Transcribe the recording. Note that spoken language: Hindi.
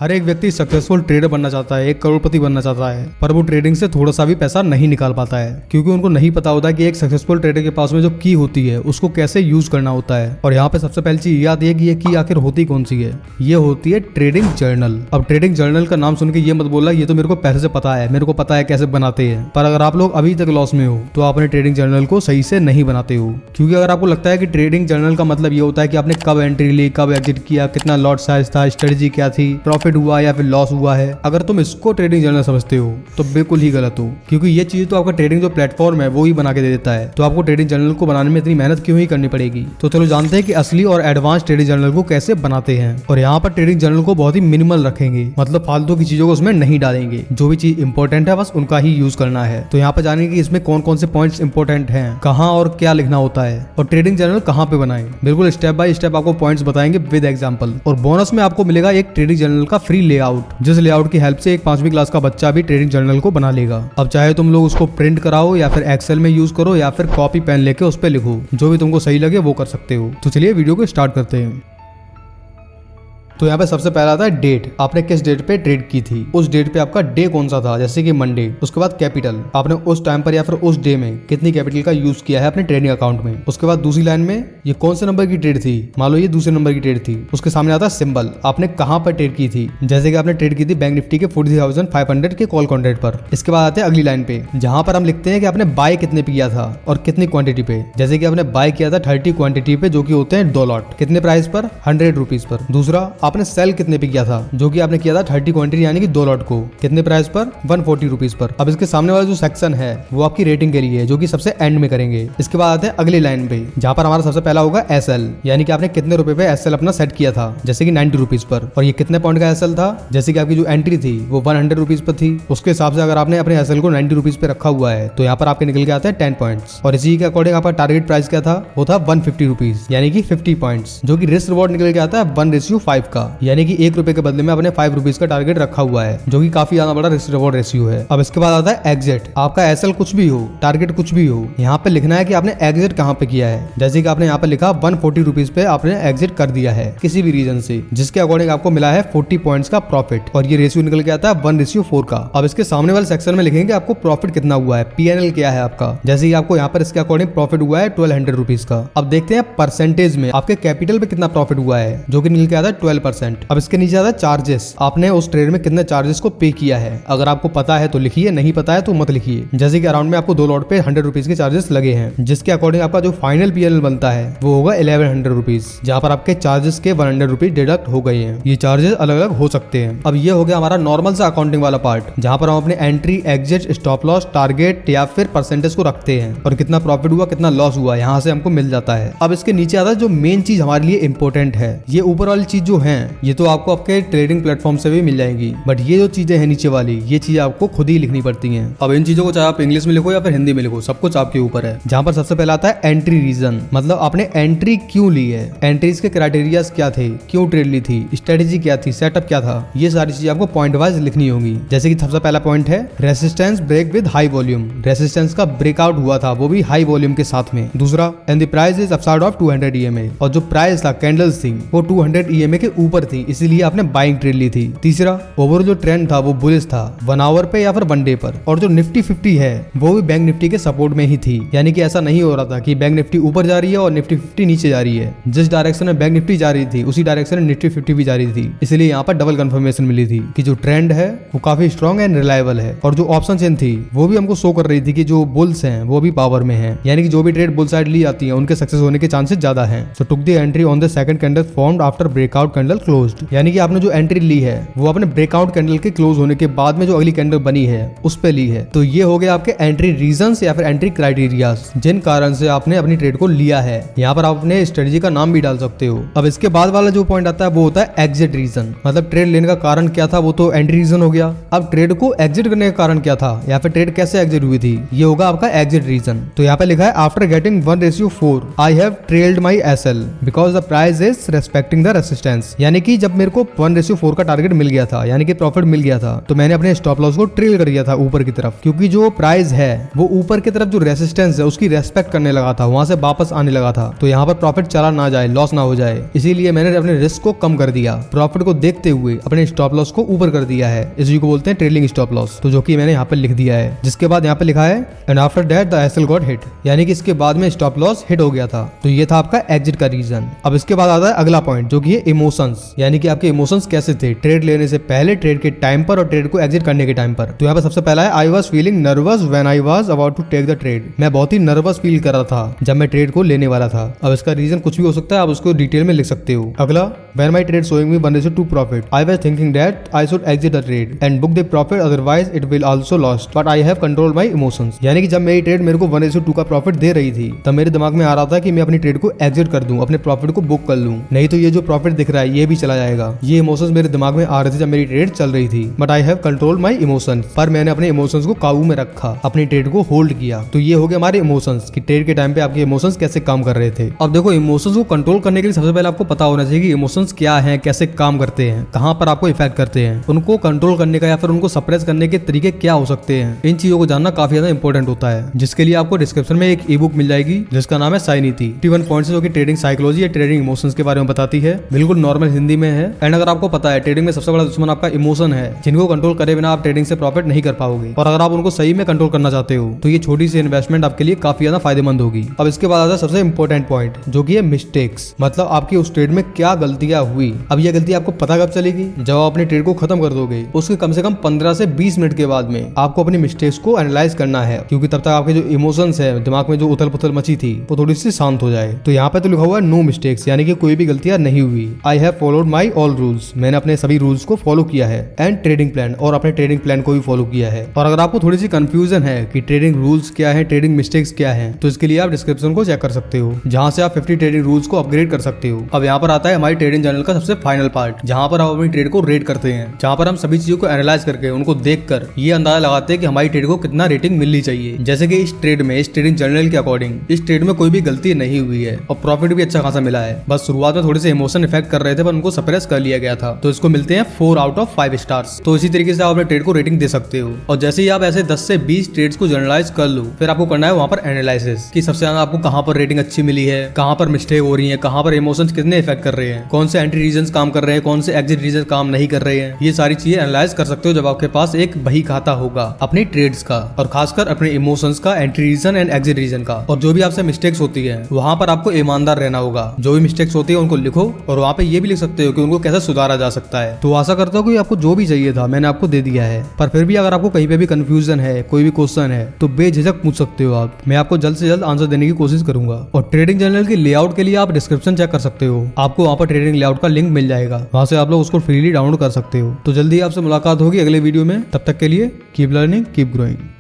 हर एक व्यक्ति सक्सेसफुल ट्रेडर बनना चाहता है, एक करोड़पति बनना चाहता है, पर वो ट्रेडिंग से थोड़ा सा भी पैसा नहीं निकाल पाता है क्योंकि उनको नहीं पता होता कि एक सक्सेसफुल ट्रेडर के पास में जो की होती है उसको कैसे यूज करना होता है। और यहाँ पे सबसे पहली चीज ये आती है कि ये की आखिर होती कौन सी है। ये होती है ट्रेडिंग जर्नल। अब ट्रेडिंग जर्नल का नाम सुन के ये मत बोला ये तो मेरे को पहले से पता है, मेरे को पता है कैसे बनाते हैं। पर अगर आप लोग अभी तक लॉस में हो तो आप अपने ट्रेडिंग जर्नल को सही से नहीं बनाते हो, क्योंकि अगर आपको लगता है कि ट्रेडिंग जर्नल का मतलब ये होता है कि आपने कब एंट्री ली, कब एग्जिट किया, कितना लॉट साइज था, स्ट्रेटजी क्या थी, प्रॉफिट हुआ या फिर लॉस हुआ है, अगर तुम इसको ट्रेडिंग जर्नल समझते हो तो बिल्कुल ही गलत हो, क्योंकि ये चीज तो आपका ट्रेडिंग जो प्लेटफॉर्म है वो ही बना के दे देता है। तो आपको ट्रेडिंग जर्नल को बनाने में इतनी मेहनत क्यों ही करनी पड़ेगी। तो चलो जानते हैं कि असली और एडवांस ट्रेडिंग जर्नल को कैसे बनाते हैं। और यहाँ पर ट्रेडिंग जर्नल को बहुत ही मिनिमल रखेंगे, मतलब फालतू की चीजों को उसमें नहीं डालेंगे। जो भी चीज इंपॉर्टेंट है बस उनका ही यूज करना है। तो यहाँ पर जानेंगे कि इसमें कौन कौन से पॉइंट्स इंपॉर्टेंट हैं, कहाँ और क्या लिखना होता है, और ट्रेडिंग जर्नल कहाँ पे बनाएं। बिल्कुल स्टेप बाय स्टेप आपको पॉइंट्स बताएंगे विद एग्जांपल। और बोनस में आपको मिलेगा एक ट्रेडिंग जर्नल का फ्री लेआउट, जिस लेआउट की हेल्प से एक 5वीं क्लास का बच्चा भी ट्रेडिंग जर्नल को बना लेगा। अब चाहे तुम लोग उसको प्रिंट कराओ या फिर एक्सेल में यूज करो या फिर कॉपी पेन लेके उस पे लिखो, जो भी तुमको सही लगे वो कर सकते हो। तो चलिए वीडियो को स्टार्ट करते हैं। तो यहाँ पे सबसे पहला आता है डेट, आपने किस डेट पे ट्रेड की थी, उस डेट पे आपका डे कौन सा था, जैसे कि मंडे। उसके बाद कैपिटल, आपने उस टाइम पर या फिर उस डे में कितनी कैपिटल का यूज किया है अपने ट्रेडिंग अकाउंट में। उसके बाद दूसरी लाइन में ये कौन से नंबर की ट्रेड थी, मान लो ये दूसरे नंबर की ट्रेड थी। उसके सामने आता है सिंबल, आपने कहाँ पर ट्रेड की थी, जैसे कि आपने ट्रेड की थी बैंक निफ्टी के 40,500 के कॉल कॉन्ट्रैक्ट पर। इसके बाद आते हैं अगली लाइन पे, जहां पर हम लिखते हैं कि आपने बाय कितने पे किया था और कितनी क्वांटिटी पे, जैसे कि आपने बाय किया था 30 क्वांटिटी पे, जो कि होते हैं 2 लॉट, कितने प्राइस पर, 100 रुपीज पर। दूसरा आपने सेल कितने किया था, जो कि आपने किया था 30 क्वांटिटी यानी कि 2 लॉट को, कितने प्राइस पर, 140 रुपीज पर। अब इसके सामने वाला जो सेक्शन है वो आपकी रेटिंग के लिए है, जो कि सबसे एंड में करेंगे। इसके बाद आते हैं अगली लाइन पे, जहां पर हमारा सबसे पहला होगा एसएल, यानी कि आपने कितने रुपए पे एसएल अपना सेट किया था, जैसे कि 90 रुपीज पर। और ये कितने पॉइंट का एसएल था, जैसे कि आपकी जो एंट्री थी वो 100 रुपीज पर थी, उसके हिसाब से अगर आपने अपने एसएल को 90 रुपीज पे रखा हुआ है तो यहाँ पर आपके निकल के आते हैं 10 पॉइंट्स। और इसी के अकॉर्डिंग आपका टारगेट प्राइस क्या था, वो था 150 रुपीज, यानी कि 50 पॉइंट्स, जो कि रिस्क रिवॉर्ड निकल के आता है 1:5 का, यानी कि 1 रुपए के बदले में आपने 5 रुपीज का टारगेट रखा हुआ है, जो कि काफी ज्यादा बड़ा रिस्क रिवॉर्ड रेशियो है। अब इसके बाद आता है एग्जिट, आपका एसएल कुछ भी हो, टारगेट कुछ भी हो, यहाँ पे लिखना है कि आपने एग्जिट कहाँ पे किया है। जैसे कि आपने यहाँ पे लिखा 140 रुपीज पे आपने एग्जिट कर दिया है किसी भी रीजन से, जिसके अकॉर्डिंग आपको मिला है 40 पॉइंट्स का प्रॉफिट, और ये रेशियो निकल के आता है 1:4 का। अब इसके सामने वाले सेक्शन में लिखेंगे आपको प्रॉफिट कितना हुआ है, पीएनएल क्या है आपका, जैसे कि आपको यहाँ पर इसके अकॉर्डिंग प्रॉफिट हुआ है 1200 रुपीज का। अब देखते हैं परसेंटेज में आपके कैपिटल पे कितना प्रॉफिट हुआ है, जो कि निकल के आता है 12%। अब इसके नीचे आता है चार्जेस, आपने उस ट्रेड में कितने चार्जेस को पे किया है। अगर आपको पता है तो लिखिए, नहीं पता है तो मत लिखिए। जैसे कि अराउंड में आपको 2 लॉट पे 100 रुपीज के चार्जेस लगे हैं, जिसके अकॉर्डिंग आपका जो फाइनल पीएनएल बनता है वो होगा 1100 रुपीज, जहाँ पर आपके चार्जेस के 100 रुपीज डिडक्ट हो गए हैं। ये चार्जेस अलग अलग हो सकते हैं। अब ये हो गया हमारा नॉर्मल सा अकाउंटिंग वाला पार्ट, जहाँ पर हम अपने entry, exit, stop loss, target या फिर परसेंटेज को रखते हैं, और कितना प्रॉफिट हुआ कितना लॉस हुआ यहाँ से हमको मिल जाता है। अब इसके नीचे आता है जो मेन चीज हमारे लिए इंपॉर्टेंट है। ये ऊपर वाली चीज जो है ये तो आपको आपके ट्रेडिंग प्लेटफॉर्म से भी मिल जाएगी, बट ये जो चीजें हैं नीचे वाली, ये चीजें आपको खुद ही लिखनी पड़ती हैं। अब इन चीजों को चाहे आप इंग्लिश में लिखो या फिर हिंदी में लिखो, सब कुछ आपके ऊपर है। जहां पर सबसे पहला आता है एंट्री रीजन, मतलब आपने एंट्री क्यों ली है, एंट्रीज के क्राइटेरियाज क्या थे, क्यों ट्रेड ली थी, स्ट्रेटेजी क्या थी, सेटअप क्या था, ये सारी चीजें आपको पॉइंट वाइज लिखनी होगी। जैसे कि सबसे पहला पॉइंट है resistance break with high volume, resistance का ब्रेकआउट हुआ था वो भी हाई वॉल्यूम के साथ में। दूसरा, and the price is upside of 200 EMA, और जो प्राइस था कैंडल्स थी वो 200 EMA के ऊपर थी, इसीलिए आपने बाइंग ट्रेड ली थी। तीसरा, ओवरऑल जो ट्रेंड था वो बुलिश था 1 आवर पे या फिर 1 डे पर, और जो निफ्टी 50 है वो भी बैंक निफ्टी के सपोर्ट में ही थी, यानी कि ऐसा नहीं हो रहा था कि बैंक निफ्टी ऊपर जा रही है और निफ्टी 50 नीचे जा रही है। जिस डायरेक्शन में बैंक निफ्टी जा रही थी उसी डायरेक्शन में निफ्टी 50 भी जा रही थी, इसलिए यहाँ पर डबल कंफर्मेशन मिली थी कि जो ट्रेंड है वो काफी स्ट्रॉन्ग एंड रिलायबल है। और जो ऑप्शन चेन थी वो भी हमको शो कर रही थी कि जो बुल्स हैं वो भी पावर में है, यानी कि जो भी ट्रेड बुल साइड ली जाती है उनके सक्सेस होने के चांसेस ज्यादा है। So took the entry on the second candle formed after breakout candle closed, यानी कि आपने जो एंट्री ली है वो अपने ब्रेकआउट कैंडल के क्लोज होने के बाद में जो अगली कैंडल बनी है उस पे ली है। तो ये हो गया आपके एंट्री रीजंस या फिर एंट्री क्राइटेरियाज, जिन कारण से आपने अपनी ट्रेड को लिया है। यहाँ पर आप अपने स्ट्रेटजी का नाम भी डाल सकते हो। अब इसके बाद वाला जो पॉइंट आता है वो होता है एग्जिट रीजन, मतलब ट्रेड लेने का कारण क्या था, वो तो एंट्री रीजन हो गया। अब ट्रेड को एग्जिट करने का कारण क्या था या फिर ट्रेड कैसे एग्जिट हुई थी, ये होगा आपका एग्जिट रीजन। तो यहाँ पे लिखा है after getting 1:4 I have trailed my SL because the price is respecting the resistance, यानी कि जब मेरे को 1:4 का टारगेट मिल गया था, यानी कि प्रॉफिट मिल गया था, तो मैंने अपने स्टॉप लॉस को ट्रेल कर दिया था ऊपर की तरफ, क्योंकि जो प्राइस है वो ऊपर की तरफ जो रेसिस्टेंस है उसकी रेस्पेक्ट करने लगा था, वहां से वापस आने लगा था। तो यहाँ पर प्रॉफिट चला ना जाए, लॉस ना हो जाए, इसीलिए मैंने अपने रिस्क को कम कर दिया, प्रॉफिट को देखते हुए अपने स्टॉप लॉस को ऊपर कर दिया है। इसी को बोलते हैं ट्रेलिंग स्टॉप लॉस, तो जो कि मैंने यहाँ पर लिख दिया है। जिसके बाद यहाँ पे लिखा है and after that the SL got hit, यानी कि इसके बाद में स्टॉप लॉस हिट हो गया था। तो ये था आपका एग्जिट का रीजन। अब इसके बाद आता है अगला पॉइंट, जो कि है इमोशंस, यानी कि आपके इमोशंस कैसे थे ट्रेड लेने से पहले, ट्रेड के टाइम पर और ट्रेड को एग्जिट करने के टाइम पर। तो यहाँ पर सबसे पहला है I was feeling nervous when I was about to take the trade. मैं बहुत ही नर्वस फील कर रहा था जब मैं ट्रेड को लेने वाला था। अब इसका रीजन कुछ भी हो सकता है, आप उसको डिटेल में लिख सकते हो। अगला when my trade showing me 1:2 profit, I was thinking that I should exit the trade and book the profit, otherwise it will also lost, but I have control my emotions. यानी कि जब मेरी ट्रेड मेरे को 1:2 का प्रॉफिट दे रही थी, तब मेरे दिमाग में आ रहा था कि मैं अपनी ट्रेड को एग्जिट कर दूं, अपने प्रॉफिट को बुक कर लूं, नहीं तो ये जो प्रॉफिट दिख रहा है ये भी चला जाएगा। ये इमोशंस मेरे दिमाग में आ रहे थे जब मेरी ट्रेड चल रही थी, but I have control my emotions, पर मैंने अपने इमोशंस को काबू में रखा, अपनी ट्रेड को होल्ड किया। तो ये हो गया हमारे इमोशंस कि ट्रेड के टाइम पे आपके इमोशंस कैसे काम कर रहे थे। अब देखो, इमोशंस को कंट्रोल करने के लिए सबसे पहले आपको पता होना चाहिए कि इमोशंस क्या है, कैसे काम करते हैं, कहां पर आपको इफेक्ट करते हैं, उनको कंट्रोल करने का या फिर उनको सप्रेस करने के तरीके क्या हो सकते हैं। इन चीजों को जानना काफी ज्यादा इंपॉर्टेंट होता है, जिसके लिए आपको डिस्क्रिप्शन में एक ई बुक मिल जाएगी जिसका नाम है साई नीति 51 पॉइंट्स, जो कि ट्रेडिंग साइकोलॉजी या ट्रेडिंग इमोशंस के बारे में बताती है, बिल्कुल नॉर्मल हिंदी में है। एंड अगर आपको पता है ट्रेडिंग में सबसे बड़ा दुश्मन आपका इमोशन है, जिनको कंट्रोल करे बिना आप ट्रेडिंग से प्रॉफिट नहीं कर पाओगे, और अगर आप उनको सही में कंट्रोल करना चाहते हो तो ये छोटी सी इन्वेस्टमेंट आपके लिए काफी ज्यादा फायदेमंद होगी। अब इसके बाद आता है सबसे इंपॉर्टेंट पॉइंट, जो कि है मिस्टेक्स, मतलब आपकी उस ट्रेड में क्या गलतियां हुई। अब ये गलती आपको पता कब चलेगी, जब आप अपनी ट्रेड को खत्म कर दोगे, उसके कम से कम 15 से 20 मिनट के बाद में आपको अपनी मिस्टेक्स को एनालाइज करना है, क्योंकि तब तक आपके जो इमोशंस है, दिमाग में जो उथल पुथल मची थी, वो थोड़ी सी शांत हो जाए। तो यहाँ पे तो लिखा हुआ है नो मिस्टेक्स, यानी कि कोई भी गलतियां नहीं हुई। I have followed my all rules, मैंने अपने सभी रूल्स को फॉलो किया है, एंड ट्रेडिंग प्लान, और अपने ट्रेडिंग प्लान को भी फॉलो किया है। और अगर आपको थोड़ी सी कंफ्यूजन है कि ट्रेडिंग रूल्स क्या है, ट्रेडिंग मिस्टेक्स क्या है, तो इसके लिए आप डिस्क्रिप्शन को चेक कर सकते हो, जहां से आप 50 ट्रेडिंग रूल्स को अपग्रेड कर सकते हो। अब यहाँ पर आता है हमारी ट्रेडिंग जर्नल का सबसे फाइनल पार्ट, जहां पर आप अपनी ट्रेड को रेट करते हैं, जहां पर हम सभी चीजों को एनालाइज करके उनको देखकर ये अंदाजा लगाते हैं कि हमारी ट्रेड को कितना रेटिंग मिलनी चाहिए। जैसे कि इस ट्रेड में, इस ट्रेडिंग जर्नल के अकॉर्डिंग इस ट्रेड में कोई भी गलती नहीं हुई है और प्रॉफिट भी अच्छा खासा मिला है। बस शुरुआत में थोड़े से इमोशन इफेक्ट कर रहे थे, पर उनको सप्रेस कर लिया गया था, तो इसको मिलते हैं 4 आउट ऑफ 5 स्टार्स। तो इसी तरीके से आप अपने ट्रेड को रेटिंग दे सकते हो। और जैसे ही आप ऐसे 10 से 20 ट्रेड्स को जर्नलाइज कर लो, फिर आपको करना है वहां पर एनालिसिस कि सबसे ज्यादा आपको कहां पर रेटिंग अच्छी मिली है, कहां पर मिस्टेक हो रही है, कहां पर इमोशंस कितने इफेक्ट कर रहे हैं, कौन से एंट्री रीजन काम कर रहे हैं, कौन से एग्जिट रीजन काम नहीं कर रहे हैं। ये सारी चीजें एनालाइज कर सकते हो जब आपके पास एक बही खाता होगा अपने ट्रेड्स का, और खासकर अपने इमोशंस का, entry region and exit region का। और जो भी आपसे मिस्टेक्स होती है वहां पर आपको ईमानदार रहना होगा। जो भी मिस्टेक्स होती है उनको लिखो, और वहां पे ये भी लिख सकते हो कि उनको कैसे सुधारा जा सकता है। तो आशा करता हूँ कि आपको जो भी चाहिए था मैंने आपको दे दिया है, पर फिर भी अगर आपको कहीं पे भी कंफ्यूजन है, कोई भी क्वेश्चन है, तो बेझिझक पूछ सकते हो आप, मैं आपको जल्द से जल्द आंसर देने की कोशिश करूंगा। और ट्रेडिंग जर्नल के लेआउट के लिए आप डिस्क्रिप्शन चेक कर सकते हो, आपको वहां पर ट्रेडिंग लेआउट का लिंक मिल जाएगा, वहां से आप लोग उसको फ्रीली डाउनलोड कर सकते हो। तो जल्दी आपसे मुलाकात होगी अगले वीडियो में, तब तक के लिए कीप लर्निंग कीप ग्रोइंग।